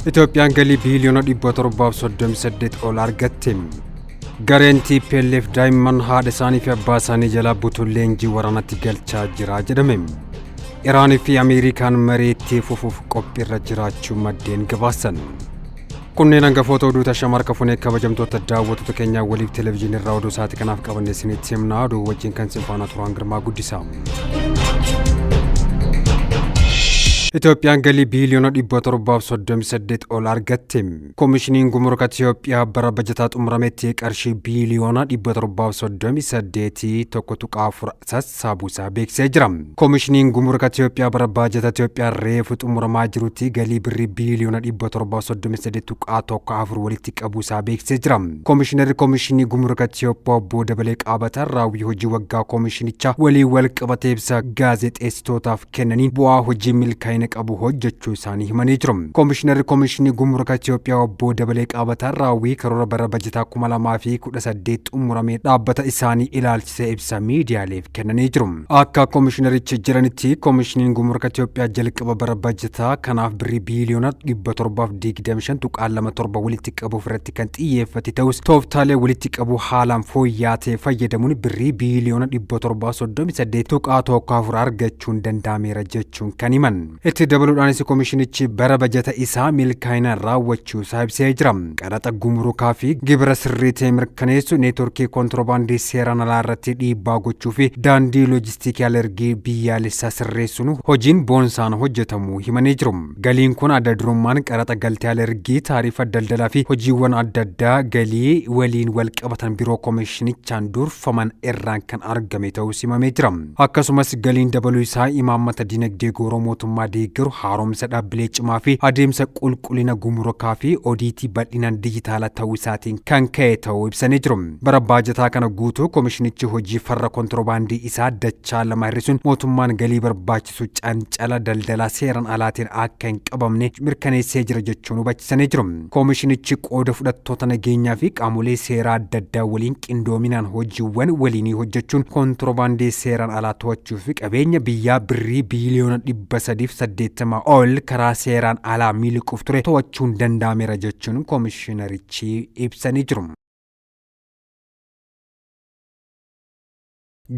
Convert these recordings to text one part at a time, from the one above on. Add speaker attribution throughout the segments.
Speaker 1: Itoophiyaan galii biiliyoona 738 ol argatte. Gareen TPLF daa'imman haadha isaanii fi abbaa isaanii jalaa butuun leenjii waraanatti galchaa jira jedhame. Iraanii fi Ameerikaan mareetti fufuuf qophiirra jiraachuu maddeen gabaasan. Kunneen hangafoota oduu tashamarra kafunee kabajamtoota daawwattoota keenyaa waliif televezyiinii irraa oduu sa'aatii kanaaf qabanne isinitti himna. Oduu wajjin kan sinfaana turaan Girmaa Guddisaa. Itoophiyaan galii biiliyoona 738 ol argatte. Koomishiniin Gumruka Itoophiyaa bara bajataa xumurametti qarshii biiliyoona 738 1.4 sassaabuusaa beeksisee jira. Koomishiniin Gumruka Itoophiyaa bara bajataa Itoophiyaa reefu xumuramaa jirutti galii birrii biiliyoona 738.4 walitti qabuusaa beeksisee jira. Koomishinarri Koomishinii Gumruka Itoophiyaa obbo Dabalee Qaabataa raawwii hojii waggaa koomishinichaa walii wal qabatee ibsa gaazexeessitootaaf kennaniin bu'aa hojii milkaa'ina qabu hojjechuu isaanii himanii jiru. Koomishinarri Koomishinii Gumruka Itoophiyaa obbo Dabalee Qaabataa raawwii karoora bara bajataa 2018 xumuramee dhaabbata isaanii ilaalchisee ibsa miidiyaaleef kennanii jiru. Akka koomishinarichi jiranitti koomishiniin Gumruka Itoophiyaa jalqaba bara bajataa kanaaf birrii biiliyoona 725.27 walitti qabuuf irratti kan xiyyeeffate ta'us tooftaalee walitti qabu haalaan fooyya'aa ta'e fayyadamuun birrii biiliyoona 738.4 argachuun danda'ameera jechuun kan himan. Itti dabaluudhaanis koomishinichi bara bajata isaa milkaa'inaan raawwachuusaa ibsee jira. Qaraxa gumrukaa fi gibira sirrii ta'e mirkaneessu, neetworkii kontiroobaandii seeraan alaa irratti dhiibbaa gochuu fi daandii loojistiikii alergii biyyaalessaa sirreessuun hojiin boonsaan hojjetamuu himanii jiru. Galiin kun adda durummaan qaraxa galtee alergii, taarifa daldalaa fi hojiiwwan adda addaa galii waliin wal qabatan biroo koomishinichaan durfaman irraan kan argame ta'uu himamee jira. Akkasumas galiin dabaluu isaa imaammata dinagdee gooroo mootummaa deeggaru, haaromsa dhaabbilee cimaa fi adeemsa qulqullina gumrukaa fi odiitii bal'inaan dijitaala ta'uu isaatiin kan ka'e ta'uu ibsanii jiru. Bara baajataa kana guutuu koomishinichi hojii farra kontiroobaandii isaa dachaa lama hir'isuun mootummaan galii barbaachisu cancala daldalaa seeraan alaatiin akka hin qabamne mirkaneessee jira jechuun hubachiisanii jiru. Koomishinichi qooda fudhattoota nageenyaa fi qaamolee seeraa adda addaa waliin qindoominaan hojiiwwan waliinii hojjechuun kontiroobaandii seeraan alaa to'achuu fi qabeenya biyyaa birrii biiliyoona 380 ol karaa seeraan alaa miliquuf ture to'achuun danda'ameera jechuun koomishinarichi ibsanii jiru.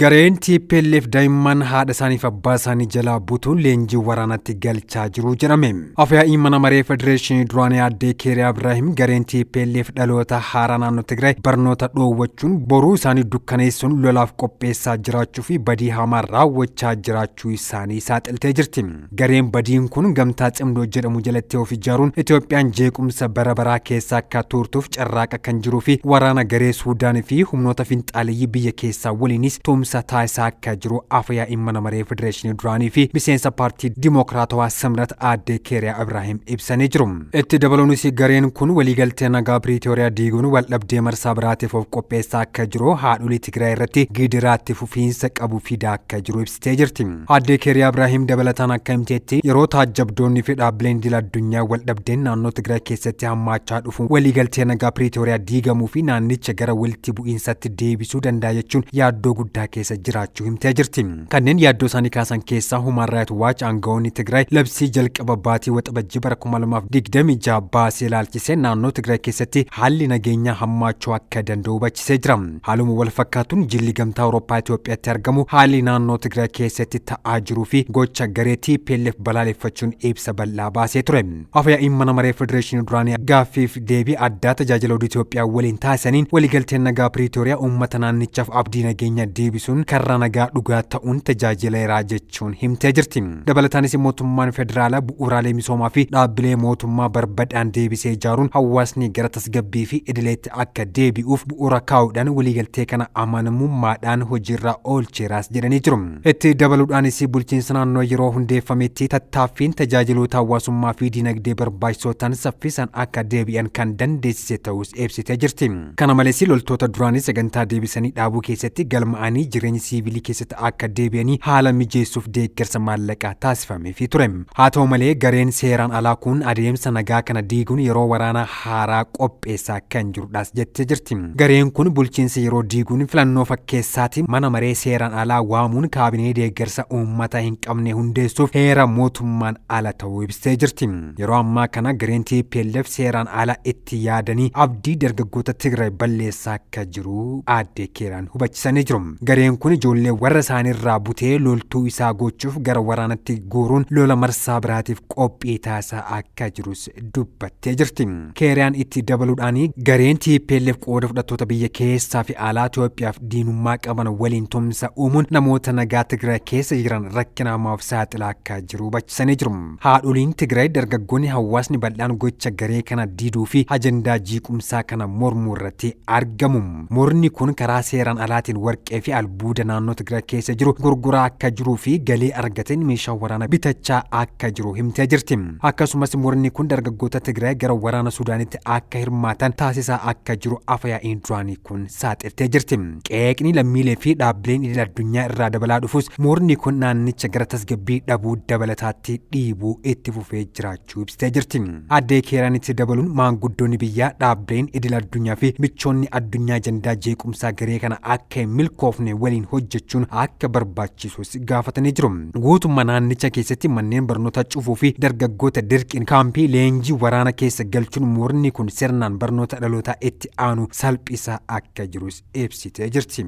Speaker 1: Gareen TPLF daa'imman haadha isaanii fi abbaa isaanii jalaa butuun leenjii waraanatti galchaa jiru jedhame. Afyaa'ii mana maree federeeshinii duraanii aadde Keeriyaa Ibraahim gareen TPLF dhaloota haaraa naannoo Tigraay barnoota dhoowwachuun boruu isaanii dukkaneessuun lolaaf qopheessaa jiraachuu fi badii hamaa raawwachaa jiraachuu isaanii saaxiltee jirti. Gareen badiin kun gamtaa cimdoo jedhamu jalatti of ijaaruun Itoophiyaan jeequmsa bara baraa keessa akka turtuuf carraaqa kan jiruu fi waraana garee Suudaanii fi humnoota finxaaleeyyii biyya keessaa waliinis tumsa taasisaa akka jiru afyaa'ii mana maree federeeshinii duraanii fi miseensa paartii dimokiraatawaa Simrat aadde Keeriyaa Ibraahim ibsanii jiru. Itti dabaluunis gareen kun waliigaltee nagaa Piriitooriyaa diiguun waldhabdee marsaa biraatiif of qopheessaa akka jiru haadholii Tigraay irratti gidiraatti fufiinsa qabu fidaa akka jiru ibsitee jirti. Aadde Keeriyaa Ibraahim dabalataan akka himteetti yeroo taajjabdoonni fi dhaabbileen idil addunyaa waldhabdeen naannoo Tigraay keessatti hammaachaa dhufu waliigaltee nagaa Piriitooriyaa diigamuu fi naannicha gara walitti bu'iinsaatti deebisuu danda'a jechuun yaaddoo guddaa keessa jiraachuu himtee jirti. Kanneen yaaddoo isaanii kaasan keessaa Human Rights Watch aangawoonni Tigraay labsii jalqaba baatii waxabajjii bara 2026 baasee ilaalchisee naannoo Tigraay keessatti haalli nageenyaa hammaachuu akka danda'u hubachiisee jira. Haaluma wal fakkaatuun jilli gamtaa Awurooppaa Itoophiyaatti argamu haalli naannoo Tigraay keessatti ta'aa jiruu fi gocha garee TPLF balaaleffachuun ibsa bal'aa baasee ture. Afyaa'iin mana maree federeeshinii duraanii gaaffiif deebii addaa tajaajila oduu Itoophiyaa waliin taasisaniin waliigalteen nagaa Piriitooriyaa uummata naannichaaf abdii nageenya deebisuun karra nagaa dhugaa ta'uun tajaajileera jechuun himtee jirti. Dabalataanis mootummaan federaalaa bu'uuraalee misoomaa fi dhaabbilee mootummaa barbadaan deebisee ijaaruun hawaasni gara tasgabbii fi idileetti akka deebi'uuf bu'uura kaa'uudhaan waliigaltee kana amanamummaadhaan hojiirra oolcheeraas jedhanii jiru. Itti dabaluudhaanis bulchiinsa naannoo yeroo hundeeffametti tattaaffiin tajaajiloota hawaasummaa fi dinagdee barbaachisootaan saffisaan akka deebi'an kan dandeessise ta'us ibsitee jirti. Kana malees loltoota duraanii sagantaa deebisanii dhaabuu keessatti galmaa'anii deebi'anii jireenya siivilii keessatti akka deebi'anii haala mijeessuuf deeggarsa maallaqaa taasifameefii ture. Haa ta'u malee gareen seeraan alaa kun adeemsa nagaa kana diiguun yeroo waraana haaraa qopheessaa kan jirudhaas jettee jirti. Gareen kun bulchiinsa yeroo diiguun filannoo fakkeessaatti mana maree seeraan alaa waamuun kaabinee deeggarsa uummata hin qabne hundeessuuf heera mootummaan ala ta'uu ibsitee jirti. Yeroo ammaa kana gareen TPLF seeraan ala itti yaadanii abdii dargaggoota Tigraay balleessaa akka jiru aadde Keeraan hubachisanii jiru. Gareen kun ijoollee warra isaaniirraa butee loltuu isaa gochuuf gara waraanatti guuruun lola marsaa biraatiif qophii taasisaa akka jirus dubbattee jirti. Keeraan itti dabaluudhaan gareen TPLF qooda fudhattoota biyya keessaa fi alaa Itoophiyaaf diinummaa qaban waliin tumsa uumuun namoota nagaa Tigraay keessa jiran rakkina hamaaf saaxilaa akka jiru hubachisanii jiru. Haadholiin Tigraay dargaggoonni hawaasni bal'aan gocha garee kana diiduu fi ajandaa jeequmsaa kana mormuu irratti argamu. Murni kun karaa seeraan alaatiin warqee fi albuuda naannoo Tigraay keessa jiru gurguraa akka jiruu fi galii argateen meeshaa waraanaa bitachaa akka jiru himtee jirti. Akkasumas murni kun dargaggoota Tigraay gara waraana Suudaanitti akka hirmaatan taasisaa akka jiru afyaa'iin duraanii kun saaxiltee jirti. Qeeqni lammiilee fi dhaabbileen idil addunyaa irraa dabalaa dhufus murni kun naannicha gara tasgabbii dhabuu dabalataatti dhiibuu itti fufee jiraachuu ibsitee jirti. Aadde Keeraan itti dabaluun maanguddoonni biyyaa dhaabbileen idil addunyaa fi michoonni addunyaa ajandaa jeequmsaa garee kana akka hin milkoofne waliin hojjechuun akka barbaachisus gaafatanii jiru. Guutummaa naannicha keessatti manneen barnoota cufuu fi dargaggoota dirqiin kaampii leenjii waraana keessa galchuun murni kun sirnaan barnoota dhalootaa itti aanu salphisaa akka jirus ibsitee jirti.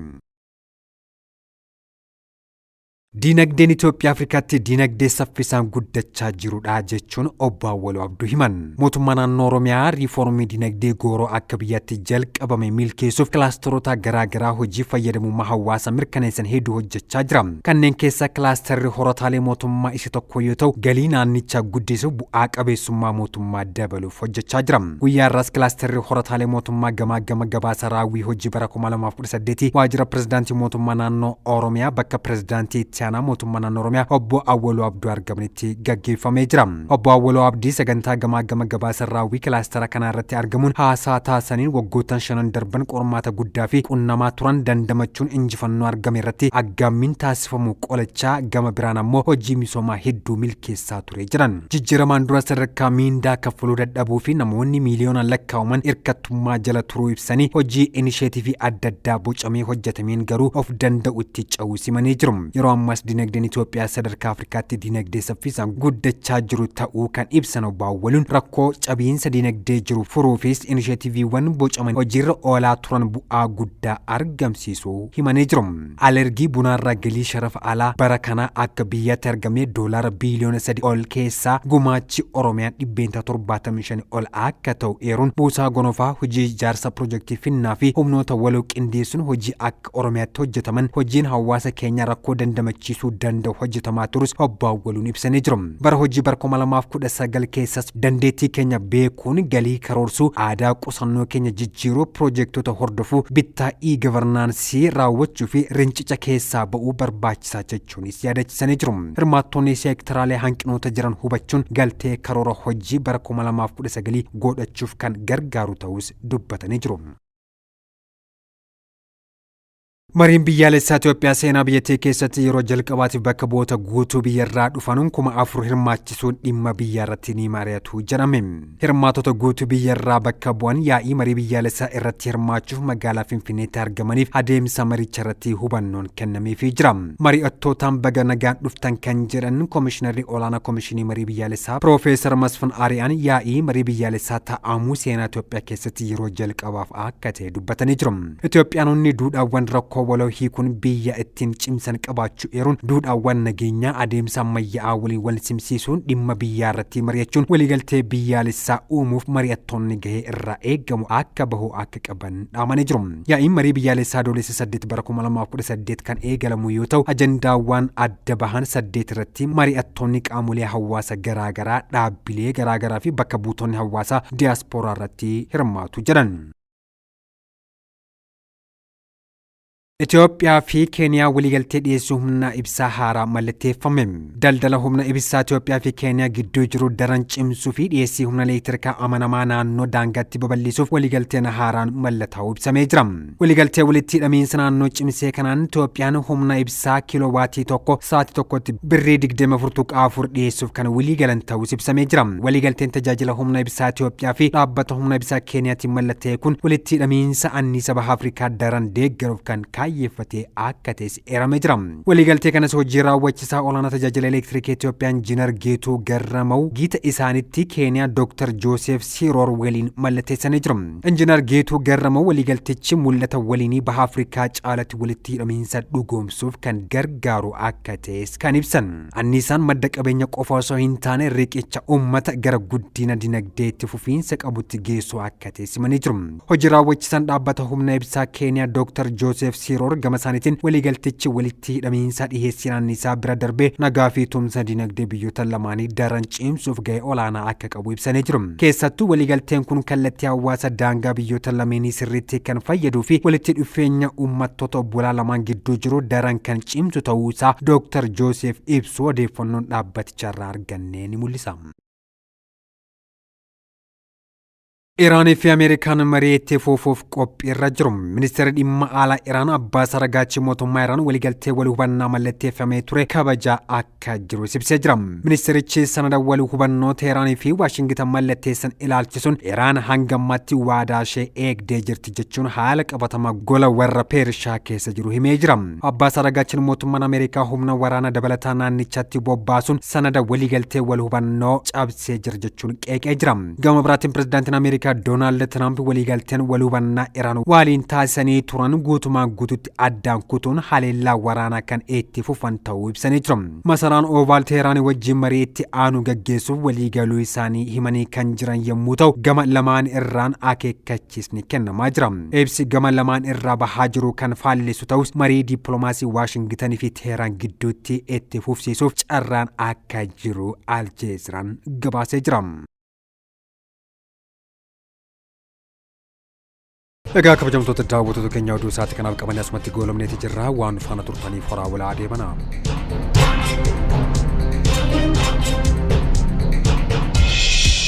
Speaker 1: Diinagdeen Itoophiyaa Afrikaatti diinagdee saffisaan guddachaa jirudha jechuun obbo Awwaluu Abduu himan. Mootummaan naannoo Oromiyaa riifoormii diinagdee gooroo akka biyyatti jalqabame milkeessuuf kilaasteroota garaagaraa hojii fayyadamummaa hawaasa mirkaneessan hedduu hojjechaa jira. Kanneen keessaa kilaasterri horataalee mootummaa isa tokko yoo ta'u, galii naannichaa guddisuuf bu'aa qabeessummaa mootummaa dabaluuf hojjechaa jira. Guyyaa irraas kilaasterri horataalee mootummaa gama gabaasa raawwii hojii bara 2018 waajjira pirezidaantii mootummaa naannoo Oromiyaa bakka pirezidaantii mootummaa naannoo Oromiyaa obbo Awwaluu Abduu argamanitti gaggeeffamee jira. Obbo Awwaluu Abdii sagantaa gama gabaasa raawwii kilaastera kana irratti argamuun haasaa taasisaniin waggoottan 5 darban qormaata guddaa fi qunnamaa turan dandamachuun injifannoo argame irratti aggaammiin taasifamu qolachaa gama biraan ammoo hojii misoomaa hedduu milkeessaa ture jiran. Jijjiiramaan dura sadarkaa miindaa kaffaluu dadhabuu fi namoonni miiliyoonaan lakkaa'aman hirkattummaa jala turuu ibsanii hojii inisheetivii adda addaa bocamee hojjetameen garuu of danda'utti cehuu simanii jiru. Yeroo ammas diinagdeen Itoophiyaa sadarkaa Afrikaatti diinagdee saffisaan guddachaa jiru ta'uu kan ibsan obbo Awwaluun rakkoo cabiinsa diinagdee jiru furuufis inisheetiviiwwan bocaman hojiirra oolaa turan bu'aa guddaa argamsiisuu himanii jiru. Alergii bunaarraa galii sharafa alaa bara kana akka biyyatti argamee doolaara biiliyoona 3 ol keessaa gumaachi Oromiyaan 75 ol akka ta'u eeruun buusaa gonofaa hojii ijaarsa piroojeektii Finnaa fi humnoota waloo qindeessuun hojii akka Oromiyaatti hojjetaman hojiin hawaasa keenya rakkoo dandamachiisuu danda'u hojjetamaa turus obbo Awwaluun ibsanii jiru. Bara hojii bara 2019 keessas dandeettii keenya beekuun galii karoorsuu aadaa qusannoo keenya jijjiiruu piroojeektota hordofuu bittaa e-governaansii raawwachuu fi rincica keessaa ba'uu barbaachisaa jechuunis yaadachiisanii jiru. Hirmaattonni seektaraalee hanqinoota jiran hubachuun galtee karoora hojii bara 2019 godhachuuf kan gargaaru ta'us dubbatanii jiru. Mariin biyyaalessaa Itoophiyaa seenaa biyyattii keessatti yeroo jalqabaatiif bakka bu'oota guutuu biyyarraa dhufanuun 4,000 hirmaachisuun dhimma biyyaa irratti ni mari'atu jedhame. Hirmaattota guutuu biyyarraa bakka bu'an yaa'ii marii biyyaalessaa irratti hirmaachuuf magaalaa Finfinneetti argamaniif adeemsa maricha irratti hubannoon kennameefii jira. Mari'attootaan baga nagaan dhuftan kan jedhan Komishinarri Olaanaa Komishinii Marii Biyyaalessaa Piroofeesar Masfin Ariyaan yaa'ii marii biyyaalessaa taa'amuu seenaa Itoophiyaa keessatti yeroo jalqabaaf akka ta'e dubbatanii jiru. Itoophiyaanonni duudhaawwan rakkoo waloo hiikuun biyya ittiin cimsan qabaachuu eeruun duudhaawwan nageenyaa adeemsa ammayyaa'aa waliin wal simsiisuun dhimma biyyaa irratti mari'achuun waliigaltee biyyaalessaa uumuuf mari'attoonni gahee irraa eegamu akka bahuu akka qaban dhaamanii jiru. Yaa'iin marii biyyaalessaa adoolessa 8 bara 2018 kan eegalamu yoo ta'u ajandaawwan adda bahan 8 irratti mari'attoonni qaamolee hawaasa garaagaraa dhaabbilee garaagaraa fi bakka buutonni hawaasaa diyaaspooraa irratti hirmaatu jedhan. Itoophiyaa fi Keeniyaa waliigaltee dhiyeessuu humna ibsaa haaraa mallatteeffame. Daldala humna ibsaa Itoophiyaa fi Keeniyaa gidduu jiru daran cimsuu fi dhiyeessii humna elektirikaa amanamaa naannoo daangaatti babal'isuuf waliigalteen haaraan mallattaa'uu ibsamee jira. Waliigaltee walitti hidhamiinsa naannoo cimsee kanaan Itoophiyaan humna ibsaa kiloowaatii tokko sa'aatii tokkotti birrii 24 dhiyeessuuf kan waliigalan ta'uus ibsamee jira. Waliigalteen tajaajila humna ibsaa Itoophiyaa fi dhaabbata humna ibsaa Keeniyaatiin mallattee kun walitti hidhamiinsa anniisa baha Afrikaa daran deeggaruuf kan kaayyeffatee akka ta'es eeramee jira. Waliigaltee kanas hojii raawwachiisaa olaanaa tajaajila elektiriikii Itoophiyaa Injiinar Geetuu Garramuu giita isaanitti Keeniyaa Dr. Joosef Siroor waliin mallatteessanii jiru. Injiinar Geetuu Garramuu waliigaltichi mul'ata waliinii baha Afrikaa caalatti walitti hidhamiinsa dhugoomsuuf kan gargaaru akka ta'es kan ibsan. Anniisaan madda qabeenya qofa osoo hin taane riqicha uummata gara guddina dinagdeetti fufiinsa qabutti geessu akka ta'es himanii jiru. Hojii raawwachiisaan dhaabbata humna ibsaa Keeniyaa Dr. Joosef Siroor gama isaaniitiin waliigaltichi walitti hidhamiinsa dhiheessii anniisaa bira darbee nagaa fi tumsa dinagdee biyyoota lamaanii daran cimsuuf gahee olaanaa akka qabu ibsanii jiru. Keessattuu waliigalteen kun kallattii hawaasa daangaa biyyoota lameenii sirriitti kan fayyaduu fi walitti dhufeenya uummattoota obbolaa lamaan gidduu jiru daran kan cimsu ta'uusaa Dr. Joosef ibsu odeeffannoon dhaabbaticharraa argannee ni mul'isa. Iraanii fi Ameerikaan marii itti fufuuf qophiirra jiru. Ministeerri dhimma alaa Iraan Abbaas Aragachi mootummaa Iraan waliigaltee wal hubannaa mallatteeffamee ture kabajaa akka jiru ibsee jira. Ministeerichi sanada wal hubannoo Teeraanii fi Waashingitan mallatteessan ilaalchisuun Iraan hanga ammaatti waadaa ishee eegdee jirti jechuun haala qabatamaa gola warra Peershaa keessa jiru himee jira. Abbaas Aragachiin mootummaan Ameerikaa humna waraana dabalataa naannichatti bobbaasuun sanada waliigaltee wal hubannoo cabsee jira jechuun qeeqee jira. Gama biraatiin pirezidaantiin Ameerikaa Donald Trump waliigalteen wal hubannaa Iraan waliin taasisanii turan guutumaan guututti addaan kutuun haleellaa waraanaa kan itti fufan ta'uu ibsanii jiru. Masaraan Ovaal Teheraan wajjin marii itti aanu gaggeessuuf waliigaluu isaanii himanii kan jiran yommuu ta'u gama lamaan irraan akeekkachiisni kennamaa jira. Ibsi gama lamaan irraa bahaa jiru kan faallisu ta'us marii dippiloomaasii Waashingitanii fi Teheraan gidduutti itti fufsiisuuf carraan akka jiru Aljeeziraan gabaasee jira. Egaa kabajamtoota daawwattoota keenya oduu isaatti kanaaf qaban asumatti goolabneeti jirra waan faana turtaniif horaa walaa adeemanaa.